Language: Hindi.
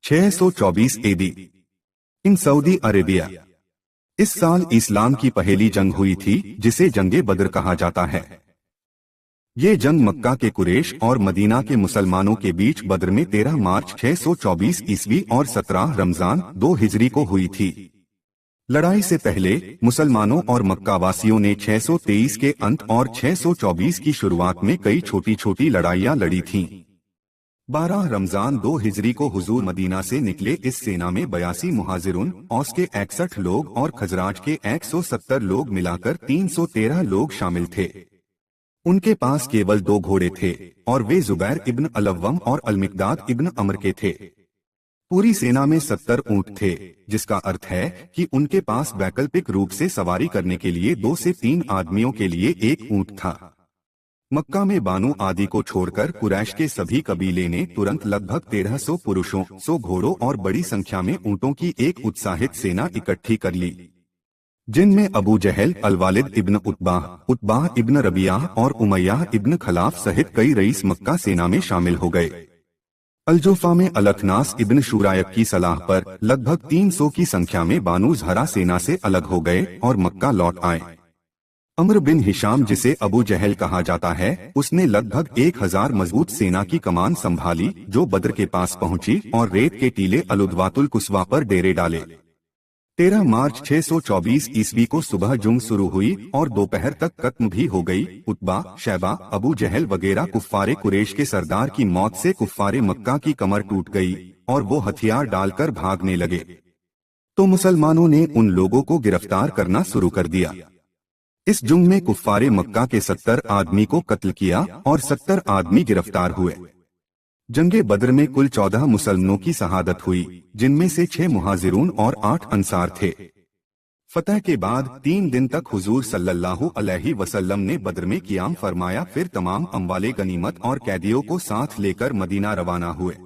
624 AD इन सऊदी अरेबिया। इस साल इस्लाम की पहली जंग हुई थी जिसे जंगे बद्र कहा जाता है। ये जंग मक्का के कुरैश और मदीना के मुसलमानों के बीच बद्र में 13 मार्च 624 ईस्वी और 17 रमजान 2 हिजरी को हुई थी। लड़ाई से पहले मुसलमानों और मक्का वासियों ने 623 के अंत और 624 की शुरुआत में कई छोटी छोटी लड़ाइयां लड़ी थीं। 12 रमजान 2 हिजरी को हुजूर मदीना से निकले इस सेना में 82 मुहाजिरून, औस के 61 लोग और खजराज के 170 लोग मिलाकर 313 लोग शामिल थे। उनके पास केवल 2 घोड़े थे और वे जुबैर इब्न अलव्वम और अलमिकदाद इब्न अमर के थे। पूरी सेना में 70 ऊंट थे, जिसका अर्थ है कि उनके पास वैकल्पिक रूप से सवारी करने के लिए 2 से 3 आदमियों के लिए 1 ऊंट था। मक्का में बानु आदि को छोड़कर कुरैश के सभी कबीले ने तुरंत लगभग 1300 पुरुषों, 100 घोड़ों और बड़ी संख्या में ऊंटों की एक उत्साहित सेना इकट्ठी कर ली, जिनमें अबू जहल, अलवालिद इब्न उत्बाह इब्न रबियाह और उमय्याह इब्न खलाफ सहित कई रईस मक्का सेना में शामिल हो गए। अलजोफा में अलखनास इब्न शुरायक की सलाह पर लगभग 300 की संख्या में बानु ज़हरा सेना से अलग हो गए और मक्का लौट आए। अम्र बिन हिशाम, जिसे अबू जहल कहा जाता है, उसने लगभग 1000 मजबूत सेना की कमान संभाली, जो बद्र के पास पहुंची और रेत के टीले अलुदवातुल कुस्वा पर डेरे डाले। 13 मार्च 624 ईस्वी को सुबह जुंग शुरू हुई और दोपहर तक खत्म भी हो गई। उतबा, शैबा, अबू जहल वगैरह कुफ्फारे कुरैश के सरदार की मौत से कुफ्फारे मक्का की कमर टूट गई और वो हथियार डालकर भागने लगे, तो मुसलमानों ने उन लोगों को गिरफ्तार करना शुरू कर दिया। इस जुंग में कुफ्फारे मक्का के 70 आदमी को कत्ल किया और 70 आदमी गिरफ्तार हुए। जंगे बद्र में कुल 14 मुसलमानों की शहादत हुई, जिनमें से 6 मुहाजिरून और 8 अंसार थे। फतह के बाद 3 दिन तक हुजूर सल्लल्लाहु अलैहि वसल्लम ने बद्र में क़ियाम फरमाया, फिर तमाम अम्वाले गनीमत और कैदियों को साथ लेकर मदीना रवाना हुए।